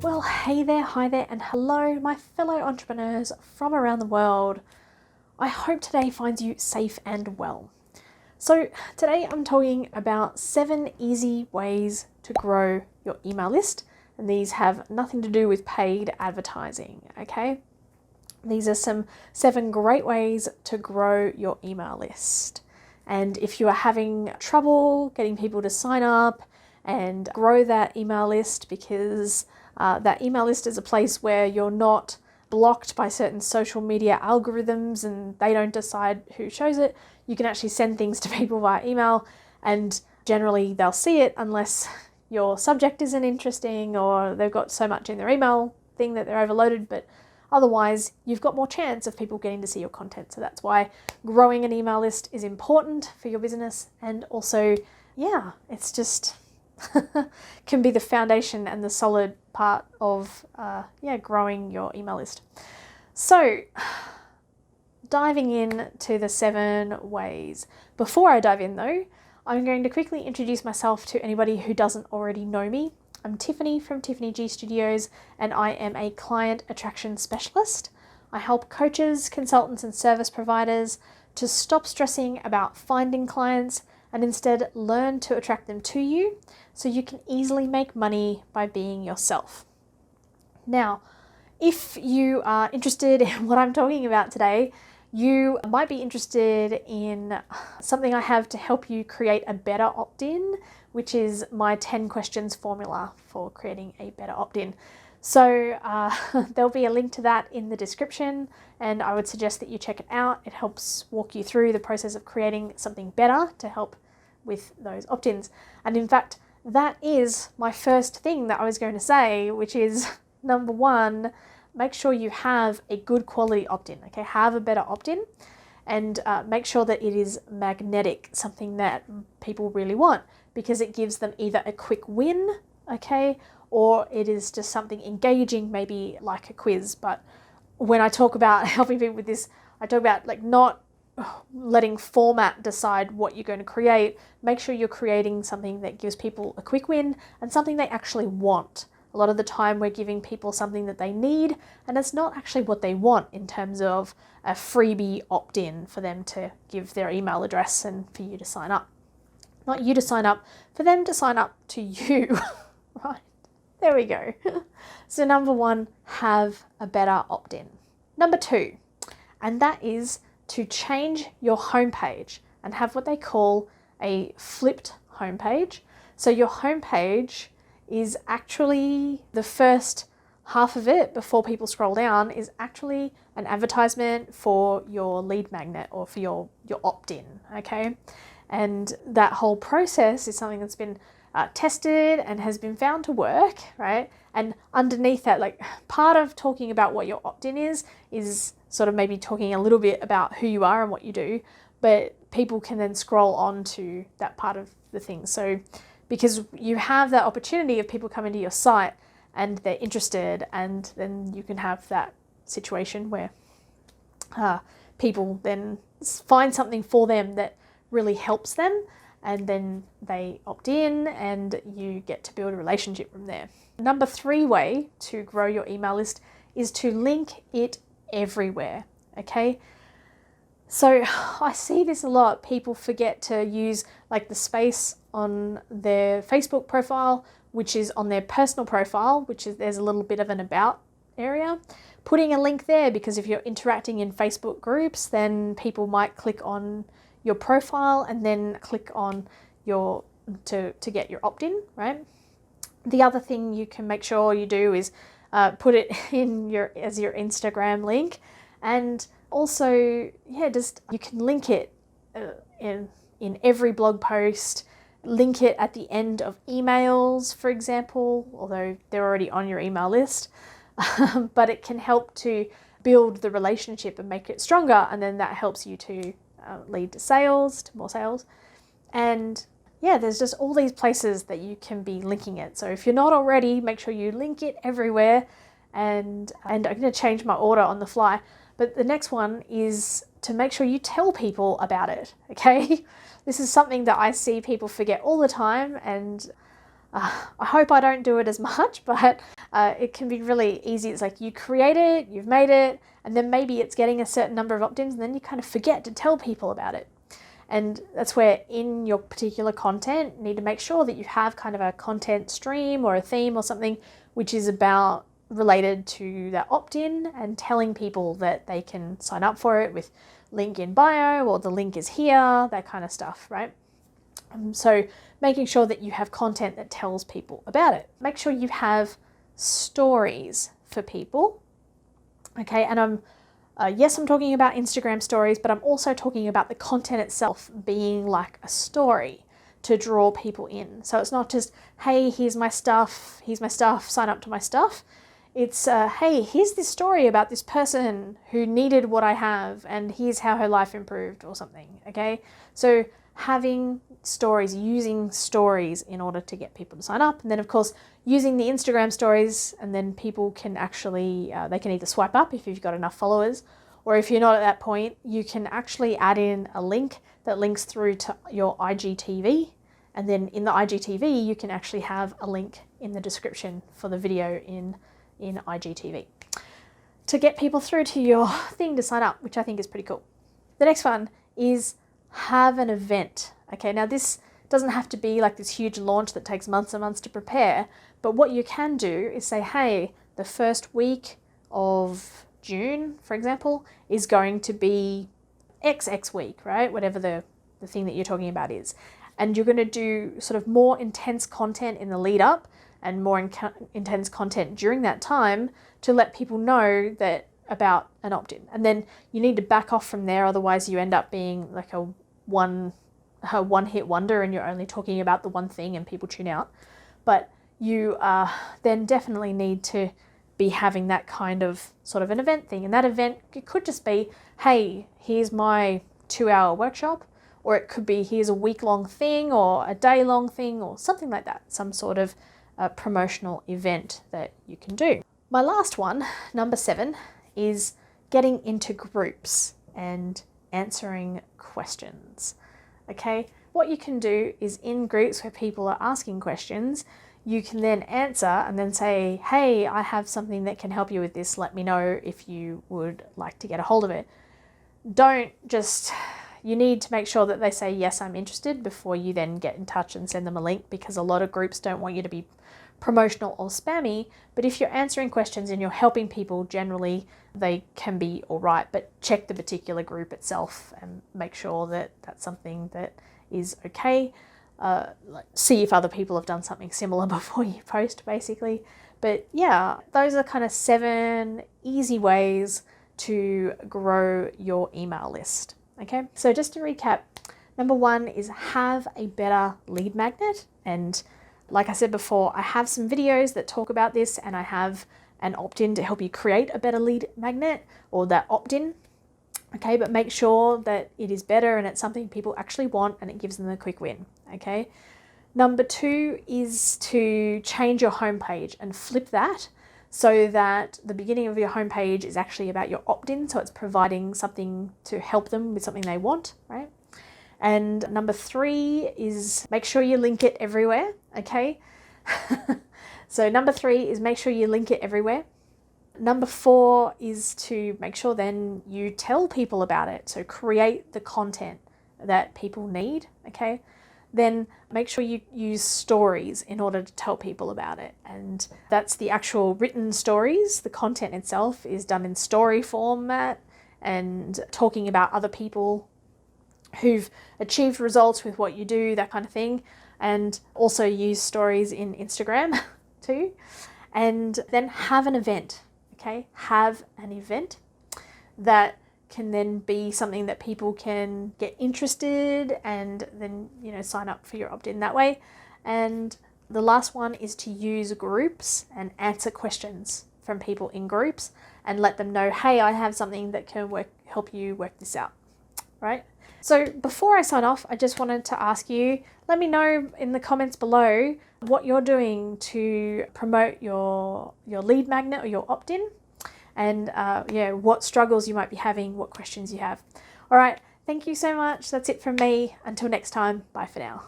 Well, hey there, hi there, and hello, my fellow entrepreneurs from around the world. I hope today finds you safe and well. So today I'm talking about 7 easy ways to grow your email list, and these have nothing to do with paid advertising, okay? These are some 7 great ways to grow your email list. And if you are having trouble getting people to sign up and grow that email list, because that email list is a place where you're not blocked by certain social media algorithms and they don't decide who shows it. You can actually send things to people via email and generally they'll see it unless your subject isn't interesting or they've got so much in their email thing that they're overloaded, but otherwise you've got more chance of people getting to see your content. So that's why growing an email list is important for your business, and also, yeah, it's just can be the foundation and the solid part of growing your email list. So diving in to the 7 ways. Before I dive in though, I'm going to quickly introduce myself to anybody who doesn't already know me. I'm Tiffany from Tiffany G Studios, and I am a client attraction specialist. I help coaches, consultants, and service providers to stop stressing about finding clients and instead learn to attract them to you so you can easily make money by being yourself. Now, if you are interested in what I'm talking about today, you might be interested in something I have to help you create a better opt-in, which is my 10 questions formula for creating a better opt-in. So there'll be a link to that in the description, and I would suggest that you check it out. It helps walk you through the process of creating something better to help with those opt-ins. And in fact, that is my first thing that I was going to say, which is number 1, make sure you have a good quality opt-in, okay? Have a better opt-in and make sure that it is magnetic, something that people really want, because it gives them either a quick win, okay, or it is just something engaging, maybe like a quiz. But when I talk about helping people with this, I talk about like not letting format decide what you're going to create. Make sure you're creating something that gives people a quick win and something they actually want. A lot of the time we're giving people something that they need and it's not actually what they want in terms of a freebie opt-in for them to give their email address and for you to sign up. Not you to sign up, for them to sign up to you, right? There we go. So number 1, have a better opt-in. Number 2, and that is to change your homepage and have what they call a flipped homepage. So your homepage is actually the first half of it before people scroll down is actually an advertisement for your lead magnet or for your opt-in, okay? And that whole process is something that's been tested and has been found to work, right? And underneath that, like part of talking about what your opt-in is sort of maybe talking a little bit about who you are and what you do, but people can then scroll on to that part of the thing. So because you have that opportunity of people coming to your site and they're interested, and then you can have that situation where people then find something for them that really helps them, and then they opt in and you get to build a relationship from there. Number 3 way to grow your email list is to link it everywhere, okay? So I see this a lot. People forget to use like the space on their Facebook profile, which is on their personal profile, which is there's a little bit of an about area. Putting a link there, because if you're interacting in Facebook groups, then people might click on your profile and then click on your to get your opt-in, right? The other thing you can make sure you do is put it in as your Instagram link, and also just you can link it in every blog post. Link it at the end of emails, for example, although they're already on your email list, but it can help to build the relationship and make it stronger, and then that helps you to lead to sales, to more sales. And yeah, there's just all these places that you can be linking it. So if you're not already, make sure you link it everywhere. And I'm going to change my order on the fly, but the next one is to make sure you tell people about it, okay? This is something that I see people forget all the time, and I hope I don't do it as much, but it can be really easy. It's like you create it, you've made it, and then maybe it's getting a certain number of opt-ins, and then you kind of forget to tell people about it. And that's where in your particular content, you need to make sure that you have kind of a content stream or a theme or something which is about related to that opt-in, and telling people that they can sign up for it with link in bio, or the link is here, that kind of stuff, right? So making sure that you have content that tells people about it. Make sure you have stories for people. Okay, and yes, I'm talking about Instagram stories, but I'm also talking about the content itself being like a story to draw people in. So it's not just, hey, here's my stuff, sign up to my stuff. It's, hey, here's this story about this person who needed what I have, and here's how her life improved or something, okay? So having stories, using stories in order to get people to sign up. And then, of course, using the Instagram stories, and then people can actually, they can either swipe up if you've got enough followers, or if you're not at that point, you can actually add in a link that links through to your IGTV. And then in the IGTV, you can actually have a link in the description for the video in IGTV to get people through to your thing to sign up, which I think is pretty cool. The next one is have an event. Okay, now this doesn't have to be like this huge launch that takes months and months to prepare, but what you can do is say, hey, the first week of June, for example, is going to be XX week, right? Whatever the thing that you're talking about is. And you're going to do sort of more intense content in the lead up and more intense content during that time to let people know that about an opt-in. And then you need to back off from there, otherwise you end up being like a one-hit wonder and you're only talking about the one thing and people tune out. But you then definitely need to be having that kind of sort of an event thing. And that event, it could just be, hey, here's my 2-hour workshop, or it could be, here's a week-long thing or a day-long thing or something like that, some sort of promotional event that you can do. My last one, number 7, is getting into groups and answering questions. Okay, what you can do is in groups where people are asking questions, you can then answer and then say, hey, I have something that can help you with this. Let me know if you would like to get a hold of it. You need to make sure that they say, yes, I'm interested, before you then get in touch and send them a link, because a lot of groups don't want you to be promotional or spammy. But if you're answering questions and you're helping people, generally they can be all right. But check the particular group itself and make sure that that's something that is okay. See if other people have done something similar before you post, basically. But yeah, those are kind of 7 easy ways to grow your email list. Okay, so just to recap, number 1 is have a better lead magnet. And like I said before, I have some videos that talk about this, and I have an opt-in to help you create a better lead magnet, or that opt-in. Okay, but make sure that it is better and it's something people actually want and it gives them a quick win. Okay, number 2 is to change your homepage and flip that so that the beginning of your homepage is actually about your opt-in, so it's providing something to help them with something they want, right? And number 3 is make sure you link it everywhere, okay? So number 3 is make sure you link it everywhere. Number 4 is to make sure then you tell people about it. So create the content that people need, okay? Then make sure you use stories in order to tell people about it. And that's the actual written stories. The content itself is done in story format and talking about other people who've achieved results with what you do, that kind of thing. And also use stories in Instagram too. And then have an event, okay? Have an event that can then be something that people can get interested and then, sign up for your opt-in that way. And the last one is to use groups and answer questions from people in groups and let them know, hey, I have something that can help you work this out, right? So before I sign off, I just wanted to ask you, let me know in the comments below what you're doing to promote your lead magnet or your opt-in, and what struggles you might be having, what questions you have. All right, thank you so much. That's it from me. Until next time, bye for now.